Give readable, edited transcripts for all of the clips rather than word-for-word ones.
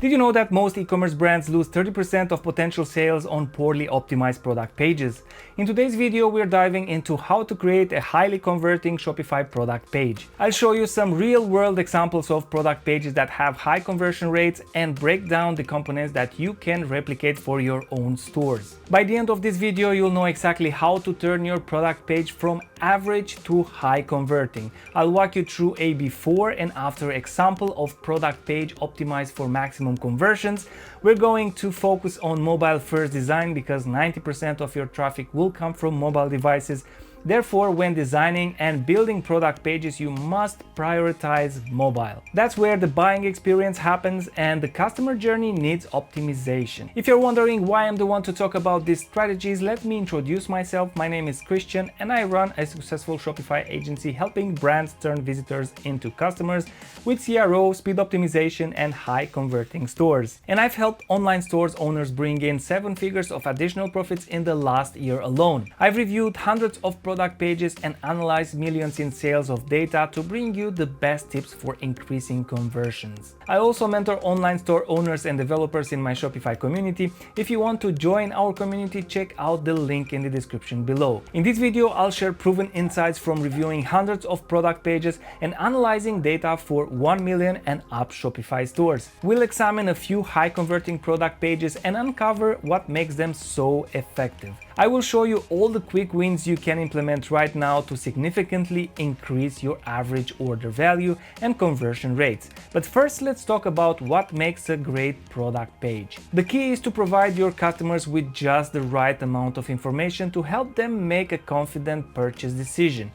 Did you know that most e-commerce brands lose 30% of potential sales on poorly optimized product pages? In today's video, we're diving into how to create a highly converting Shopify product page. I'll show you some real-world examples of product pages that have high conversion rates and break down the components that you can replicate for your own stores. By the end of this video, you'll know exactly how to turn your product page from average to high converting. I'll walk you through a before and after example of product page optimized for maximum conversions. We're going to focus on mobile first design because 90% of your traffic will come from mobile devices. Therefore, when designing and building product pages, you must prioritize mobile. That's where the buying experience happens and the customer journey needs optimization. If you're wondering why I'm the one to talk about these strategies, let me introduce myself. My name is Cristian and I run a successful Shopify agency helping brands turn visitors into customers with CRO, speed optimization, and high converting stores. And I've helped online stores owners bring in 7 figures of additional profits in the last year alone. I've reviewed hundreds of product pages and analyze millions in sales of data to bring you the best tips for increasing conversions. I also mentor online store owners and developers in my Shopify community. If you want to join our community, check out the link in the description below. In this video, I'll share proven insights from reviewing hundreds of product pages and analyzing data for 1 million and up Shopify stores. We'll examine a few high converting product pages and uncover what makes them so effective. I will show you all the quick wins you can implement right now to significantly increase your average order value and conversion rates. But first, let's talk about what makes a great product page. The key is to provide your customers with just the right amount of information to help them make a confident purchase decision.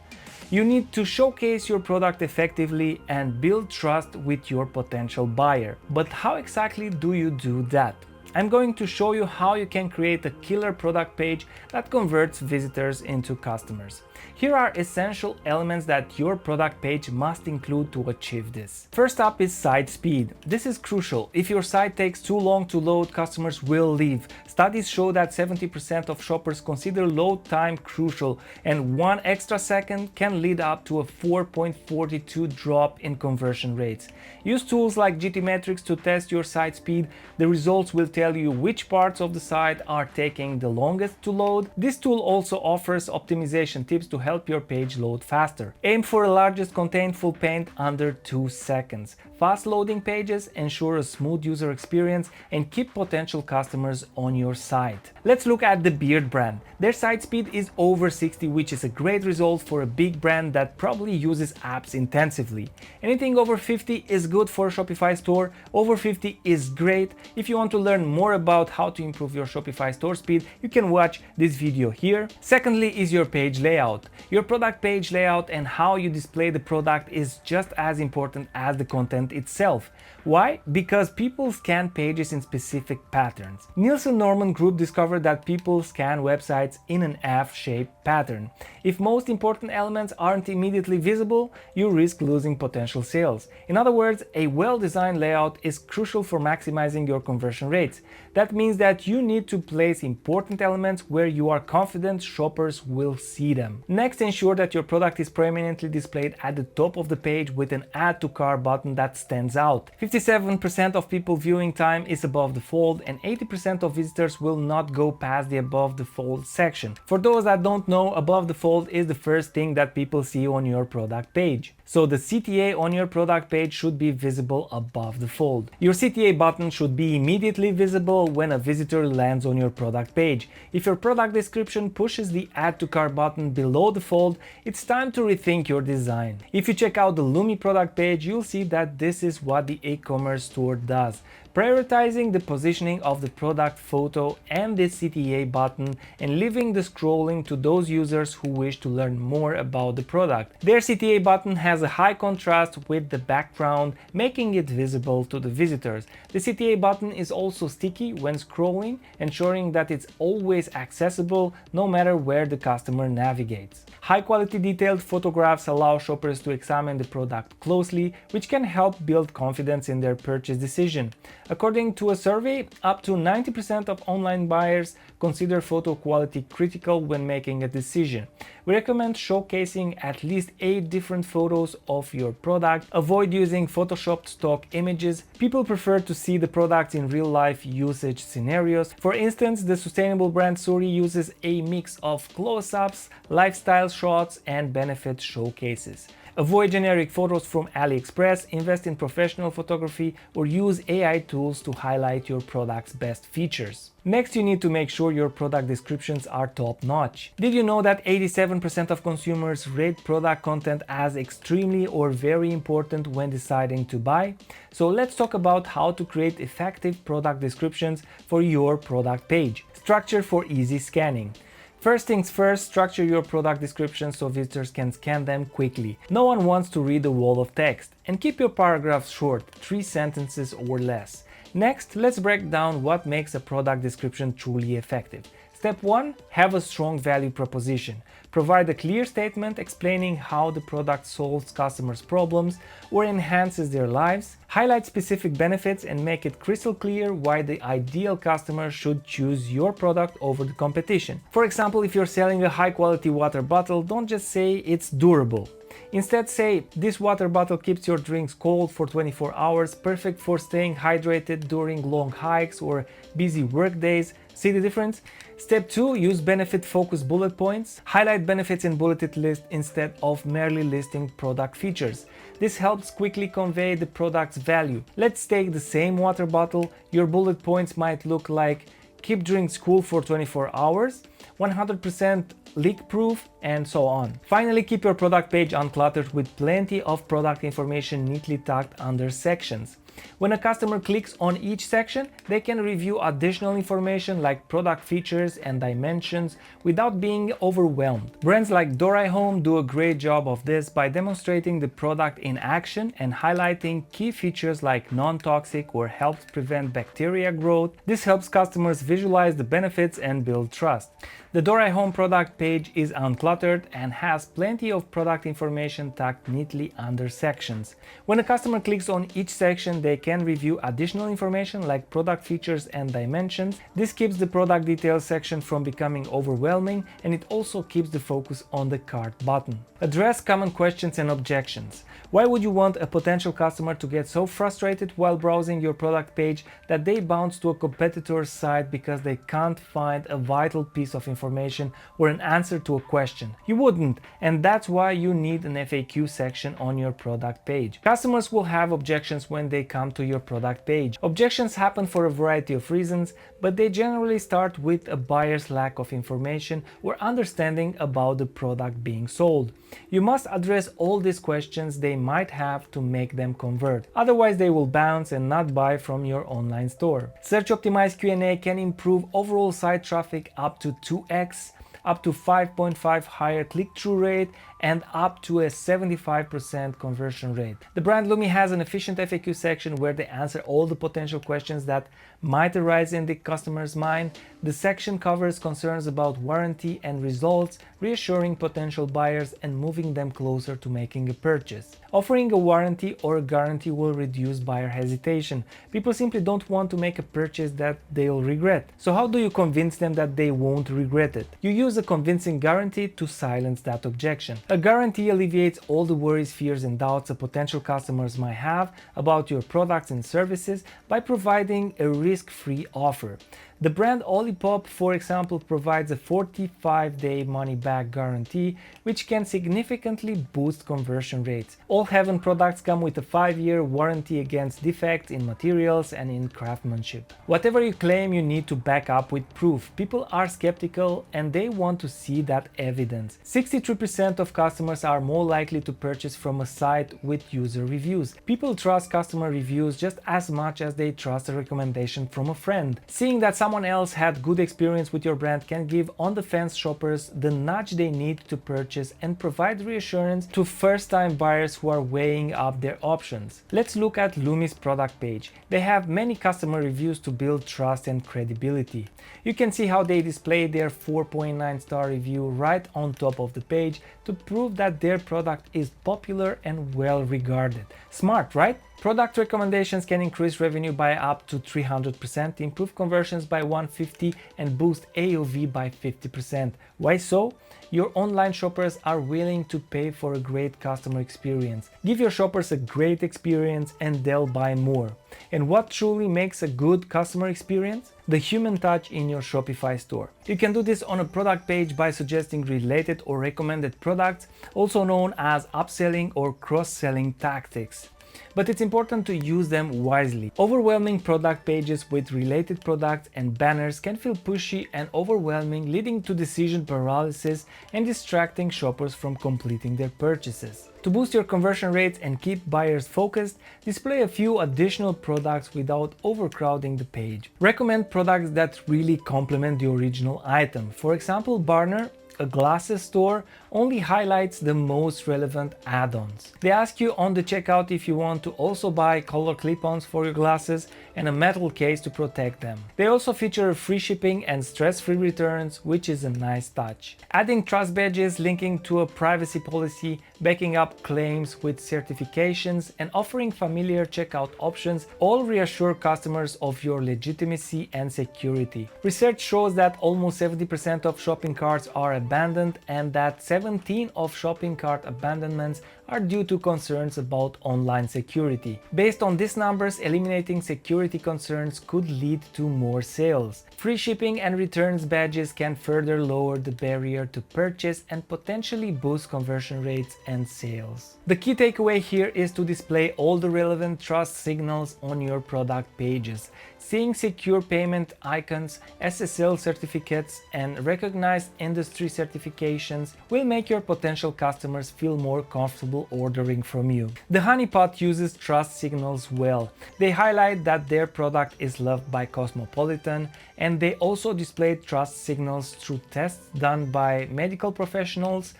You need to showcase your product effectively and build trust with your potential buyer. But how exactly do you do that? I'm going to show you how you can create a killer product page that converts visitors into customers. Here are essential elements that your product page must include to achieve this. First up is site speed. This is crucial. If your site takes too long to load, customers will leave. Studies show that 70% of shoppers consider load time crucial, and 1 extra second can lead up to a 4.42 drop in conversion rates. Use tools like GTmetrix to test your site speed. The results will tell you which parts of the site are taking the longest to load. This tool also offers optimization tips to help your page load faster. Aim for the largest contentful paint under 2 seconds. Fast loading pages ensure a smooth user experience and keep potential customers on your site. Let's look at the Beard brand. Their site speed is over 60, which is a great result for a big brand that probably uses apps intensively. Anything over 50 is good for a Shopify store. Over 50 is great. If you want to learn more about how to improve your Shopify store speed, you can watch this video here. Secondly is your page layout. Your product page layout and how you display the product is just as important as the content itself. Why? Because people scan pages in specific patterns. Nielsen Norman Group discovered that people scan websites in an F-shaped pattern. If most important elements aren't immediately visible, you risk losing potential sales. In other words, a well-designed layout is crucial for maximizing your conversion rates. That means that you need to place important elements where you are confident shoppers will see them. Next, ensure that your product is prominently displayed at the top of the page with an Add to Cart button that stands out. 57% of people viewing time is above the fold, and 80% of visitors will not go past the above the fold section. For those that don't know, above the fold is the first thing that people see on your product page. So the CTA on your product page should be visible above the fold. Your CTA button should be immediately visible when a visitor lands on your product page. If your product description pushes the Add to Cart button below the fold, it's time to rethink your design. If you check out the Lumi product page, you'll see that this is what the e-commerce store does. Prioritizing the positioning of the product photo and the CTA button and leaving the scrolling to those users who wish to learn more about the product. Their CTA button has a high contrast with the background, making it visible to the visitors. The CTA button is also sticky when scrolling, ensuring that it's always accessible no matter where the customer navigates. High quality detailed photographs allow shoppers to examine the product closely, which can help build confidence in their purchase decision. According to a survey, up to 90% of online buyers consider photo quality critical when making a decision. We recommend showcasing at least 8 different photos of your product. Avoid using photoshopped stock images. People prefer to see the product in real-life usage scenarios. For instance, the sustainable brand Suri uses a mix of close-ups, lifestyle shots, and benefit showcases. Avoid generic photos from AliExpress, invest in professional photography, or use AI tools to highlight your product's best features. Next, you need to make sure your product descriptions are top-notch. Did you know that 87% of consumers rate product content as extremely or very important when deciding to buy? So let's talk about how to create effective product descriptions for your product page. Structure for easy scanning. First things first, structure your product description so visitors can scan them quickly. No one wants to read a wall of text. And keep your paragraphs short, 3 sentences or less. Next, let's break down what makes a product description truly effective. Step 1. Have a strong value proposition. Provide a clear statement explaining how the product solves customers' problems or enhances their lives. Highlight specific benefits and make it crystal clear why the ideal customer should choose your product over the competition. For example, if you're selling a high-quality water bottle, don't just say it's durable. Instead say, this water bottle keeps your drinks cold for 24 hours, perfect for staying hydrated during long hikes or busy work days. See the difference? Step 2. Use benefit-focused bullet points. Highlight benefits in bulleted list instead of merely listing product features. This helps quickly convey the product's value. Let's take the same water bottle. Your bullet points might look like keep drinks cool for 24 hours, 100% leak-proof, and so on. Finally, keep your product page uncluttered with plenty of product information neatly tucked under sections. When a customer clicks on each section, they can review additional information like product features and dimensions without being overwhelmed. Brands like Dor Home do a great job of this by demonstrating the product in action and highlighting key features like non-toxic or helps prevent bacteria growth. This helps customers visualize the benefits and build trust. The Dor Home product page is uncluttered and has plenty of product information tucked neatly under sections. When a customer clicks on each section, they can review additional information like product features and dimensions. This keeps the product details section from becoming overwhelming, and it also keeps the focus on the cart button. Address common questions and objections. Why would you want a potential customer to get so frustrated while browsing your product page that they bounce to a competitor's site because they can't find a vital piece of information or an answer to a question? You wouldn't, and that's why you need an FAQ section on your product page. Customers will have objections when they come to your product page. Objections happen for a variety of reasons, but they generally start with a buyer's lack of information or understanding about the product being sold. You must address all these questions they might have to make them convert. Otherwise, they will bounce and not buy from your online store. Search Optimize Q&A can improve overall site traffic up to 2x, up to 5.5 higher click-through rate, and up to a 75% conversion rate. The brand Lumi has an efficient FAQ section where they answer all the potential questions that might arise in the customer's mind. The section covers concerns about warranty and results, reassuring potential buyers and moving them closer to making a purchase. Offering a warranty or a guarantee will reduce buyer hesitation. People simply don't want to make a purchase that they'll regret. So how do you convince them that they won't regret it? You use a convincing guarantee to silence that objection. A guarantee alleviates all the worries, fears, and doubts a potential customers might have about your products and services by providing a risk-free offer. The brand Olipop, for example, provides a 45-day money-back guarantee, which can significantly boost conversion rates. All Heaven products come with a 5-year warranty against defects in materials and in craftsmanship. Whatever you claim, you need to back up with proof. People are skeptical and they want to see that evidence. 63% of customers are more likely to purchase from a site with user reviews. People trust customer reviews just as much as they trust a recommendation from a friend. Seeing that someone else had good experience with your brand can give on-the-fence shoppers the nudge they need to purchase and provide reassurance to first-time buyers who are weighing up their options. Let's look at Lumi's product page. They have many customer reviews to build trust and credibility. You can see how they display their 4.9 star review right on top of the page to prove that their product is popular and well regarded. Smart, right? Product recommendations can increase revenue by up to 300%, improve conversions by by 150 and boost AOV by 50%. Why so? Your online shoppers are willing to pay for a great customer experience. Give your shoppers a great experience and they'll buy more. And what truly makes a good customer experience? The human touch in your Shopify store. You can do this on a product page by suggesting related or recommended products, also known as upselling or cross-selling tactics. But it's important to use them wisely. Overwhelming product pages with related products and banners can feel pushy and overwhelming, leading to decision paralysis and distracting shoppers from completing their purchases. To boost your conversion rates and keep buyers focused, display a few additional products without overcrowding the page. Recommend products that really complement the original item. For example, Barner, a glasses store, only highlights the most relevant add-ons. They ask you on the checkout if you want to also buy color clip-ons for your glasses and a metal case to protect them. They also feature free shipping and stress-free returns, which is a nice touch. Adding trust badges, linking to a privacy policy, backing up claims with certifications, and offering familiar checkout options all reassure customers of your legitimacy and security. Research shows that almost 70% of shopping carts are abandoned and that 17 of shopping cart abandonments are due to concerns about online security. Based on these numbers, eliminating security concerns could lead to more sales. Free shipping and returns badges can further lower the barrier to purchase and potentially boost conversion rates and sales. The key takeaway here is to display all the relevant trust signals on your product pages. Seeing secure payment icons, SSL certificates, and recognized industry certifications will make your potential customers feel more comfortable ordering from you. The honeypot uses trust signals well. They highlight that their product is loved by Cosmopolitan, and they also display trust signals through tests done by medical professionals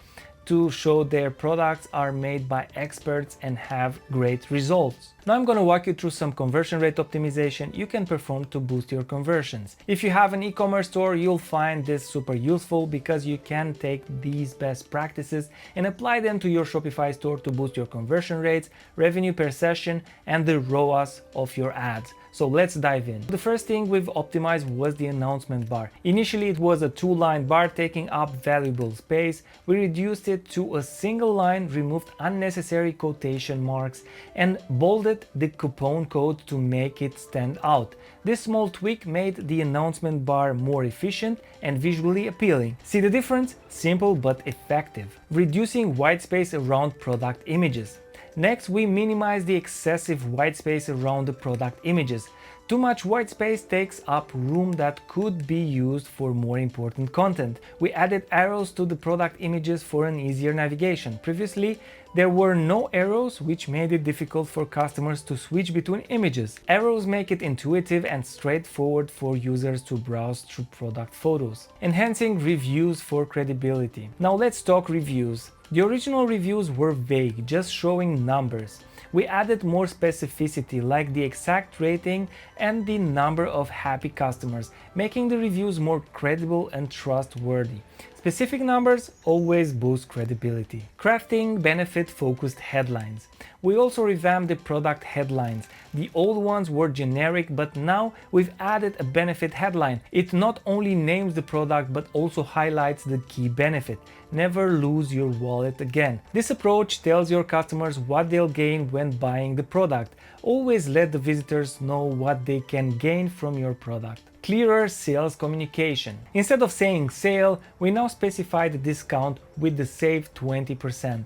to show their products are made by experts and have great results. Now I'm going to walk you through some conversion rate optimization you can perform to boost your conversions. If you have an e-commerce store, you'll find this super useful because you can take these best practices and apply them to your Shopify store to boost your conversion rates, revenue per session, and the ROAS of your ads. So let's dive in. The first thing we've optimized was the announcement bar. Initially it was a two-line bar taking up valuable space. We reduced it to a single line, removed unnecessary quotation marks, and bolded the coupon code to make it stand out. This small tweak made the announcement bar more efficient and visually appealing. See the difference? Simple but effective. Reducing white space around product images. Next, we minimize the excessive white space around the product images. Too much white space takes up room that could be used for more important content. We added arrows to the product images for an easier navigation. Previously, there were no arrows, which made it difficult for customers to switch between images. Arrows make it intuitive and straightforward for users to browse through product photos. Enhancing reviews for credibility. Now let's talk reviews. The original reviews were vague, just showing numbers. We added more specificity, like the exact rating and the number of happy customers, making the reviews more credible and trustworthy. Specific numbers always boost credibility. Crafting benefit-focused headlines. We also revamped the product headlines. The old ones were generic, but now we've added a benefit headline. It not only names the product, but also highlights the key benefit. Never lose your wallet again. This approach tells your customers what they'll gain when buying the product. Always let the visitors know what they can gain from your product. Clearer sales communication. Instead of saying sale, we now specify the discount with the save 20%.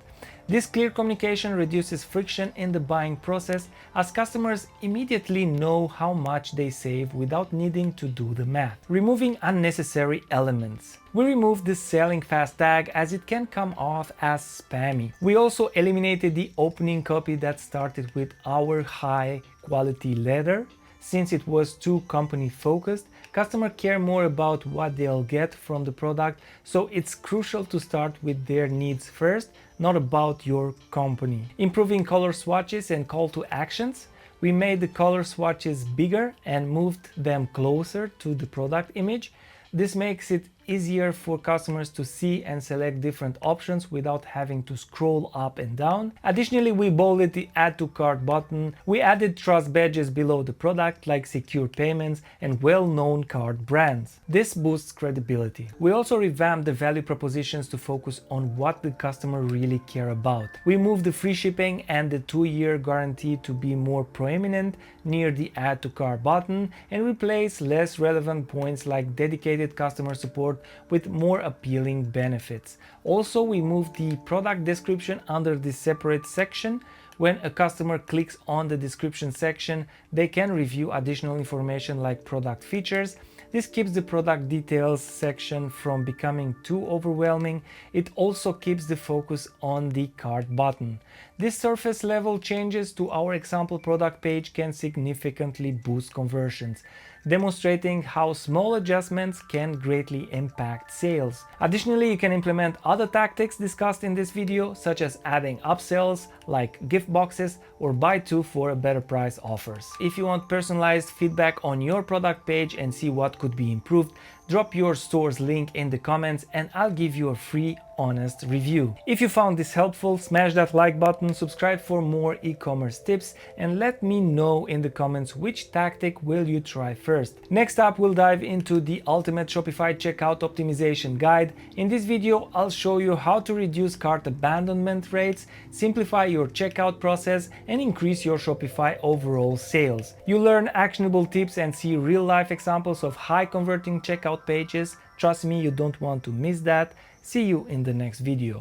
This clear communication reduces friction in the buying process, as customers immediately know how much they save without needing to do the math. Removing unnecessary elements. We removed the selling fast tag as it can come off as spammy. We also eliminated the opening copy that started with "our high quality leather." Since it was too company focused, customers care more about what they'll get from the product, so it's crucial to start with their needs first, not about your company. Improving color swatches and call to actions. We made the color swatches bigger and moved them closer to the product image. This makes it easier for customers to see and select different options without having to scroll up and down. Additionally, we bolded the Add to Cart button. We added trust badges below the product like secure payments and well-known card brands. This boosts credibility. We also revamped the value propositions to focus on what the customer really care about. We moved the free shipping and the 2-year guarantee to be more prominent near the Add to Cart button and replace less relevant points like dedicated customer support with more appealing benefits. Also, we moved the product description under this separate section. When a customer clicks on the description section, they can review additional information like product features. This keeps the product details section from becoming too overwhelming. It also keeps the focus on the cart button. These surface level changes to our example product page can significantly boost conversions, demonstrating how small adjustments can greatly impact sales. Additionally, you can implement other tactics discussed in this video, such as adding upsells like gift boxes or buy two for a better price offers. If you want personalized feedback on your product page and see what could be improved, drop your store's link in the comments and I'll give you a free, honest review. If you found this helpful, smash that like button, subscribe for more e-commerce tips, and let me know in the comments which tactic will you try first. Next up, we'll dive into the ultimate Shopify checkout optimization guide. In this video, I'll show you how to reduce cart abandonment rates, simplify your checkout process, and increase your Shopify overall sales. You'll learn actionable tips and see real-life examples of high converting checkout pages. Trust me, you don't want to miss that. See you in the next video.